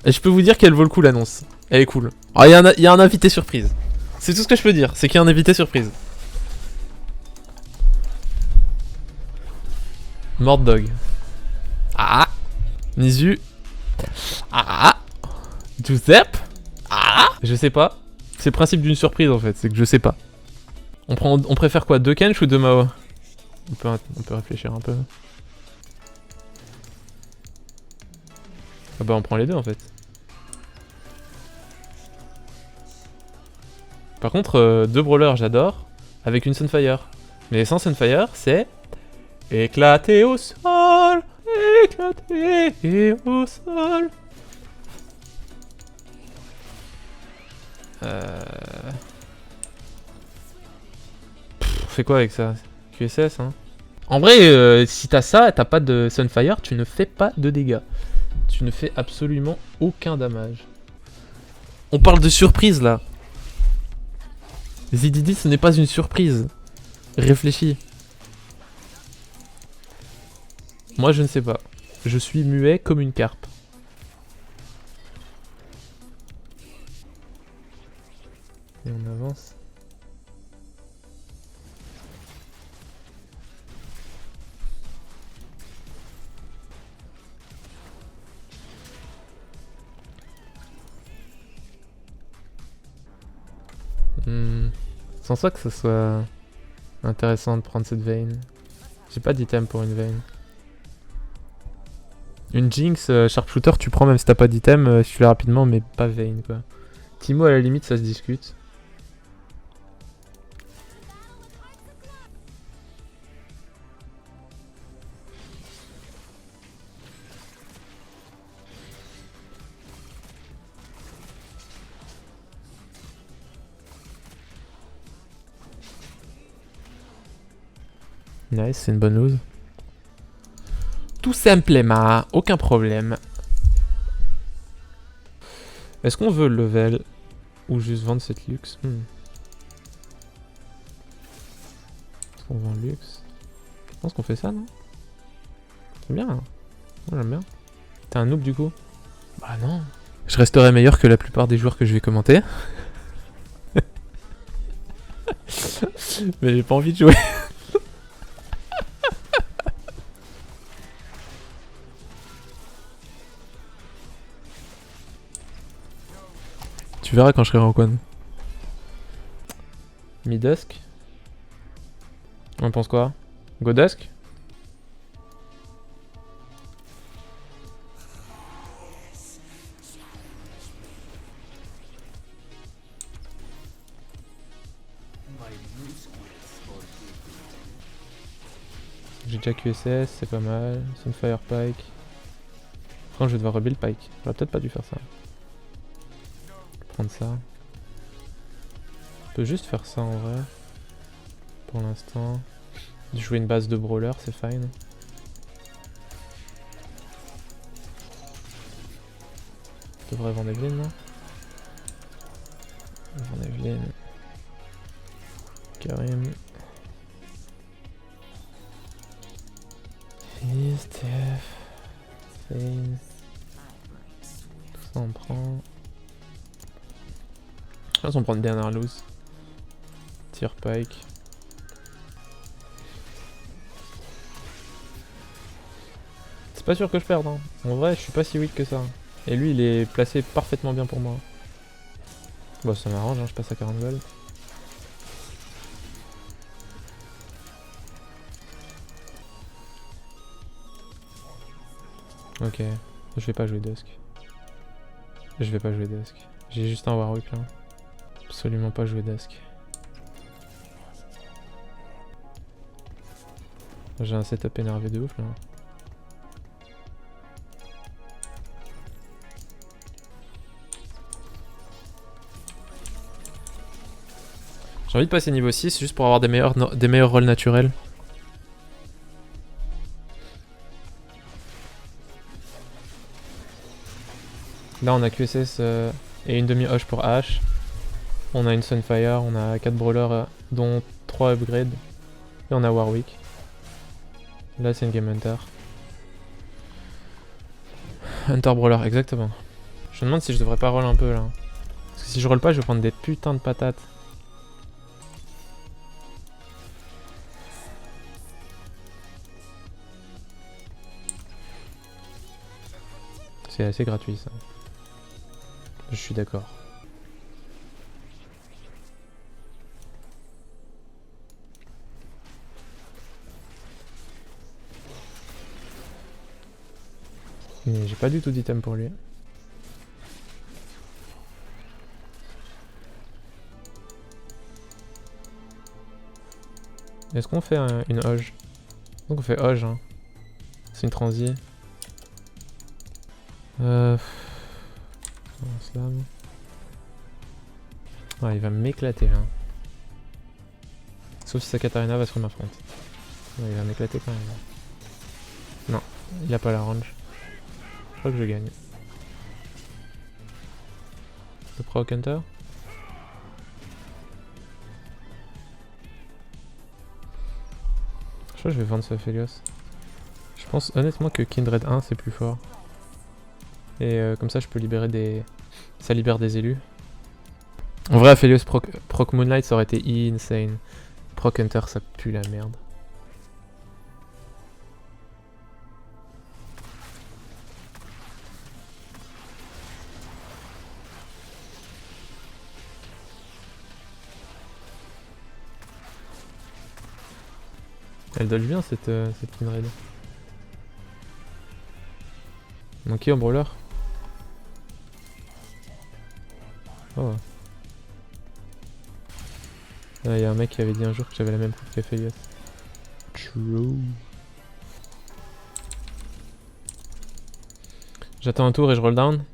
Et je peux vous dire qu'elle vaut le coup l'annonce. Elle est cool. Ah, il y a un invité surprise. C'est tout ce que je peux dire, c'est qu'il y a un invité surprise. Mort dog. Ah. Nizu. Ah. Giuseppe. Ah. Je sais pas. C'est le principe d'une surprise en fait, c'est que je sais pas. On préfère quoi, 2 Kench ou 2 Mao? On peut réfléchir un peu. Ah bah on prend les deux en fait. Par contre, 2 brawlers j'adore, avec une Sunfire. Mais sans Sunfire, c'est... éclater au sol, éclater au sol. On fait quoi avec ça? QSS hein. En vrai, si t'as ça, t'as pas de Sunfire, tu ne fais pas de dégâts. Tu ne fais absolument aucun damage. On parle de surprise là. Zididi, ce n'est pas une surprise. Réfléchis. Moi, je ne sais pas. Je suis muet comme une carpe. Et on avance. Sans ça que ce soit intéressant de prendre cette veine. J'ai pas d'item pour une veine. Une Jinx, Sharpshooter, tu prends même si t'as pas d'item, tu l'as rapidement, mais pas veine quoi. Timo à la limite, ça se discute. Nice, c'est une bonne lose. Tout simplement, aucun problème. Est-ce qu'on veut le level ou juste vendre cette luxe? Est-ce qu'on vend luxe? Je pense qu'on fait ça, non? C'est bien. Moi j'aime bien. T'es un noob du coup? Bah non. Je resterai meilleur que la plupart des joueurs que je vais commenter. Mais j'ai pas envie de jouer. Tu verras quand je serai en coin. Midusk. On pense quoi? Godusk? J'ai déjà QSS, c'est pas mal. Sunfire Pike. Quand je vais devoir rebuild Pike. J'aurais peut-être pas dû faire ça. Prendre ça. Je peux juste faire ça en vrai. Pour l'instant. Jouer une base de brawler, c'est fine. Je devrais vendre Evelyn, non? Vendre Evelyn. Karim. Steph. Fane. Tout ça on prend. Je pense qu'on prend une dernière loose. Tire Pike. C'est pas sûr que je perde hein. En vrai je suis pas si weak que ça. Et lui il est placé parfaitement bien pour moi. Bon ça m'arrange hein, je passe à 40 gold. Ok, je vais pas jouer Dusk. Je vais pas jouer Dusk. J'ai juste un Warwick là. Absolument pas jouer Dusk. J'ai un setup énervé de ouf là. J'ai envie de passer niveau 6 juste pour avoir des meilleurs rôles naturels. Là on a QSS et une demi-hoche pour H. On a une Sunfire, on a 4 brawlers dont 3 upgrades. Et on a Warwick. Là c'est une game Hunter. Hunter Brawler, exactement. Je me demande si je devrais pas roll un peu là. Parce que si je roll pas, je vais prendre des putains de patates. C'est assez gratuit ça. Je suis d'accord. Mais j'ai pas du tout d'item pour lui. Est-ce qu'on fait une Hoge? Donc on fait Hoge, hein. C'est une transi. Slam. Ouais, il va m'éclater là. Sauf si sa Katarina va sur ma front. Ouais, il va m'éclater quand même. Non, il a pas la range. Je crois que je gagne. Le Pro Hunter. Je crois que je vais vendre ce Aphelios. Je pense honnêtement que Kindred 1 c'est plus fort. Et comme ça je peux libérer des... Ça libère des élus. En vrai Aphelios proc Moonlight ça aurait été insane. Proc Hunter ça pue la merde. Elle dodge bien cette Kindred. Monkey en brawler. Oh. Il y a un mec qui avait dit un jour que j'avais la même coupe qu'Aphelios. True. J'attends un tour et je roll down.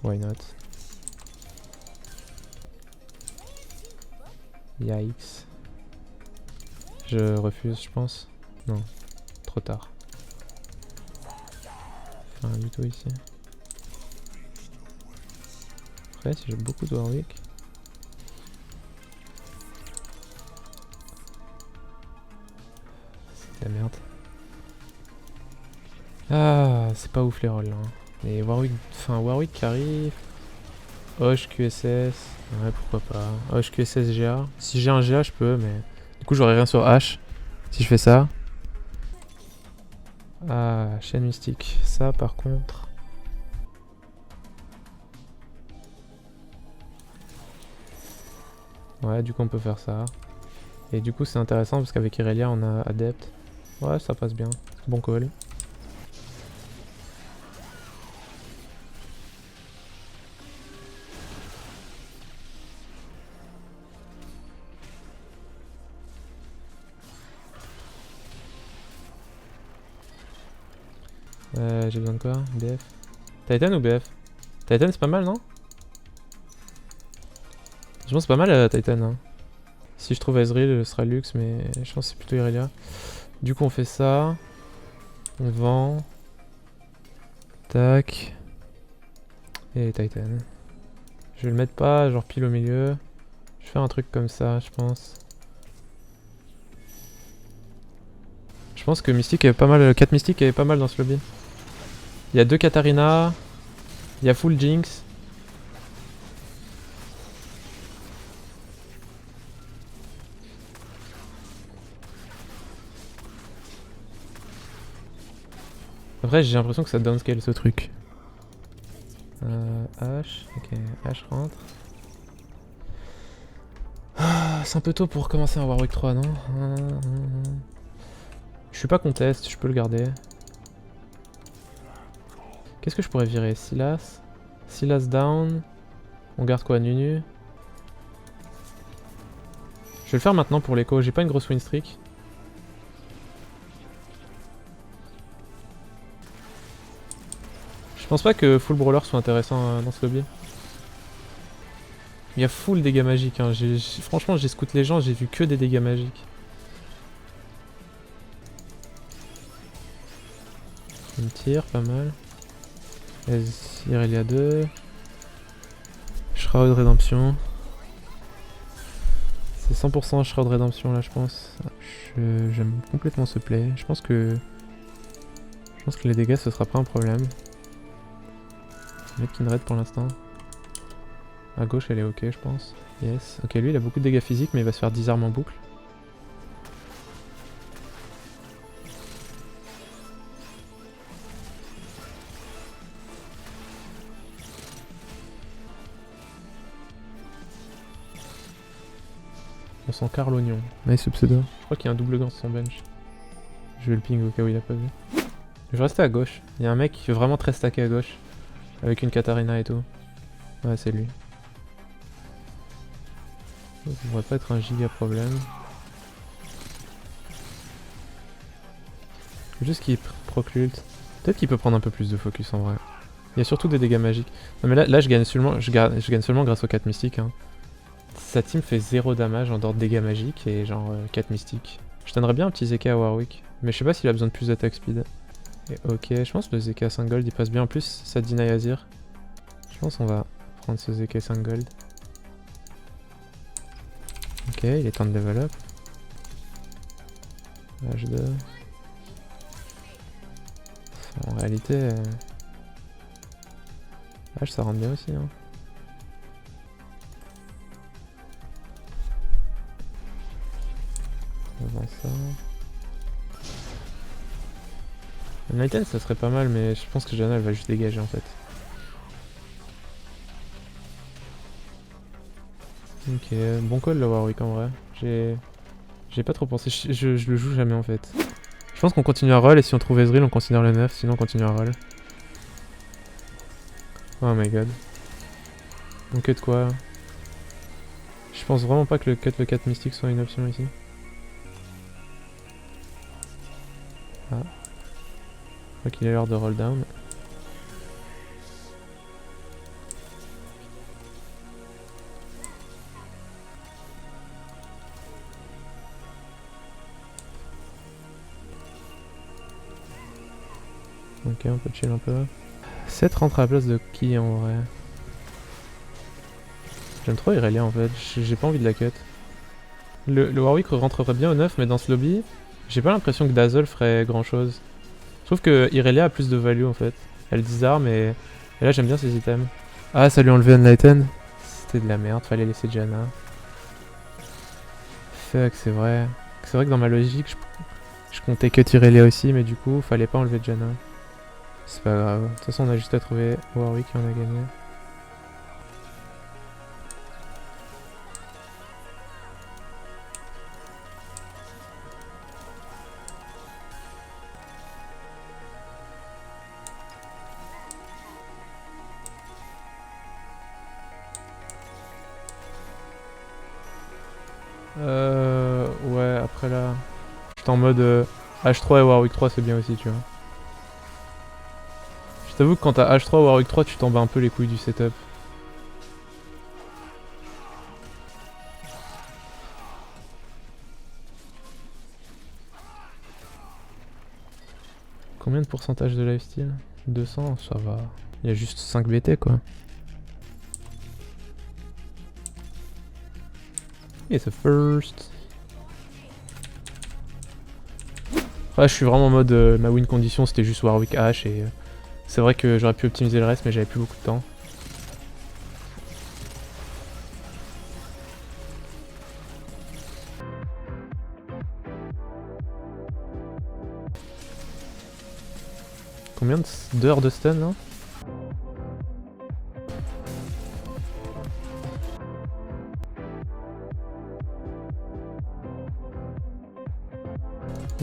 Why not? Yikes. Je refuse, je pense. Non, trop tard. Enfin, du tout ici. Après, si j'ai beaucoup de Warwick. C'est de la merde. Ah, c'est pas ouf les rolls là. Et Warwick, enfin Warwick qui arrive. Hoche QSS, ouais pourquoi pas. Hoche QSS GA. Si j'ai un GA je peux mais du coup j'aurai rien sur H si je fais ça. Ah, chaîne mystique. Ça par contre. Ouais du coup on peut faire ça. Et du coup c'est intéressant parce qu'avec Irelia on a Adept. Ouais ça passe bien. Bon call. J'ai besoin de quoi? BF? Titan ou BF? Titan c'est pas mal non? Je pense que c'est pas mal Titan hein. Si je trouve Ezreal ce sera Lux mais je pense que c'est plutôt Irelia. Du coup on fait ça. On vend. Tac. Et Titan. Je vais le mettre pas genre pile au milieu. Je vais faire un truc comme ça je pense. Je pense que Mystique avait pas mal. 4 Mystiques avait pas mal dans ce lobby. Il y a 2 Katarina. Il y a full Jinx. Après j'ai l'impression que ça downscale ce truc. H, ok, H rentre. Ah, c'est un peu tôt pour commencer un Warwick 3 non? Je suis pas contest, je peux le garder. Qu'est-ce que je pourrais virer? Silas. Silas down. On garde quoi? Nunu. Je vais le faire maintenant pour l'écho, j'ai pas une grosse win streak. Je pense pas que full brawler soit intéressant dans ce lobby. Il y a full dégâts magiques, hein. Franchement j'ai scout les gens, j'ai vu que des dégâts magiques. Une tire, pas mal. Irelia 2. Shroud Redemption. C'est 100% Shroud Redemption là je pense. J'aime complètement ce play. Je pense que les dégâts ce sera pas un problème. Mettre Kindred pour l'instant. À gauche elle est ok je pense. Yes. Ok lui il a beaucoup de dégâts physiques mais il va se faire 10 armes en boucle. On sent Carl l'oignon. Nice ce pseudo. Je crois qu'il y a un double gant sur son bench. Je vais le ping au cas où il a pas vu. Je vais rester à gauche. Il y a un mec qui est vraiment très stacké à gauche. Avec une Katarina et tout. Ouais c'est lui. Ça devrait pas être un giga problème. Juste qu'il proc l'ult. Peut-être qu'il peut prendre un peu plus de focus en vrai. Il y a surtout des dégâts magiques. Non mais là je gagne seulement grâce aux 4 mystiques. Hein. Sa team fait 0 damage en dehors de dégâts magiques et genre 4 mystiques. Je donnerais bien un petit Zeka à Warwick. Mais je sais pas s'il a besoin de plus d'attaque speed. Et ok, je pense que le Zeka 5 gold il passe bien. En plus ça deny Azir. Je pense qu'on va prendre ce Zeka 5 gold. Ok, il est temps de level up. H2. En réalité... H ça rentre bien aussi hein. Avant ça... Nighten ça serait pas mal mais je pense que Janna elle va juste dégager en fait. Ok, bon call le Warwick en vrai. J'ai pas trop pensé, je le joue jamais en fait. Je pense qu'on continue à roll et si on trouve Ezreal on considère le 9, sinon on continue à roll. Oh my god. On cut quoi? Je pense vraiment pas que le cut le 4 mystique soit une option ici. Ah. Je crois qu'il est l'heure de roll down. Ok, on peut chill un peu. 7 rentre à la place de qui en vrai? J'aime trop Irelia en fait, j'ai pas envie de la cut. Le Warwick rentrerait bien au 9 mais dans ce lobby, j'ai pas l'impression que Dazzle ferait grand chose. Je trouve que Irelia a plus de value en fait. Elle disarme et là j'aime bien ses items. Ah ça lui a enlevé Unlighten. C'était de la merde, fallait laisser Janna. Fuck c'est vrai. C'est vrai que dans ma logique je comptais cut Irelia aussi mais du coup fallait pas enlever Janna. C'est pas grave, de toute façon on a juste à trouver Warwick et on a gagné. Ouais après là, j'étais en mode H3 et Warwick 3 c'est bien aussi tu vois. Je t'avoue que quand t'as H3 ou Warwick 3 tu t'en bats un peu les couilles du setup. Combien de pourcentage de lifesteal? 200, ça va. Il y a juste 5 BT quoi. Et c'est first. Après je suis vraiment en mode ma win condition c'était juste Warwick H et c'est vrai que j'aurais pu optimiser le reste mais j'avais plus beaucoup de temps. Combien d'heures de stun là?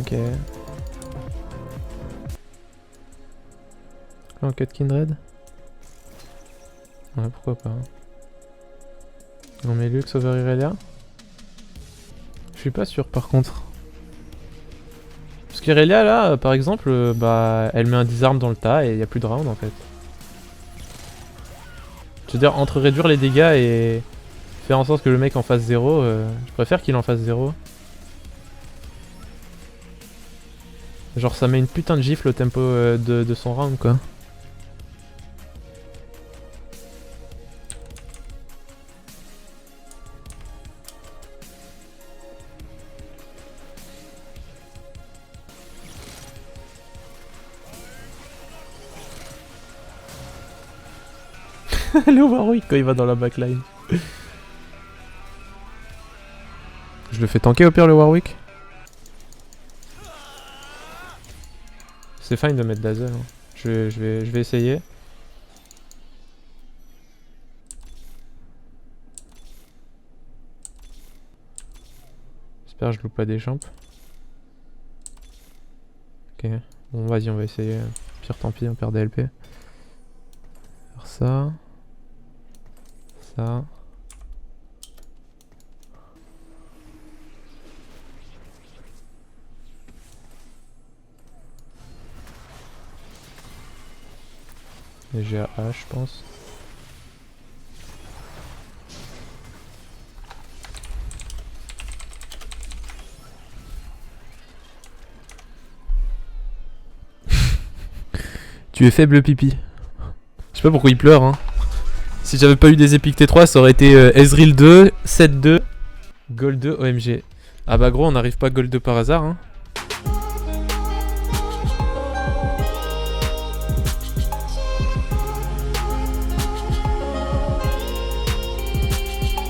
Ok. Là on cut Kindred? Ouais pourquoi pas. On met Lux over Irelia? Je suis pas sûr par contre. Parce qu'Irelia là par exemple bah elle met un disarm dans le tas et il y a plus de round en fait. Je veux dire entre réduire les dégâts et faire en sorte que le mec en fasse 0, je préfère qu'il en fasse 0. Genre ça met une putain de gifle au tempo de son round quoi. Le Warwick quand il va dans la backline. Je le fais tanker au pire le Warwick. C'est fine de mettre Dazzle. Hein. Je vais essayer. J'espère que je loupe pas des champs. Ok. Bon vas-y on va essayer. Pire tant pis on perd des LP. Faire ça. Ça. Et j'ai H je pense. Tu es faible pipi. Je sais pas pourquoi il pleure hein. Si j'avais pas eu des épiques T3 ça aurait été Ezreal 2, 7-2, Gold 2, OMG. Ah bah gros on n'arrive pas Gold 2 par hasard hein.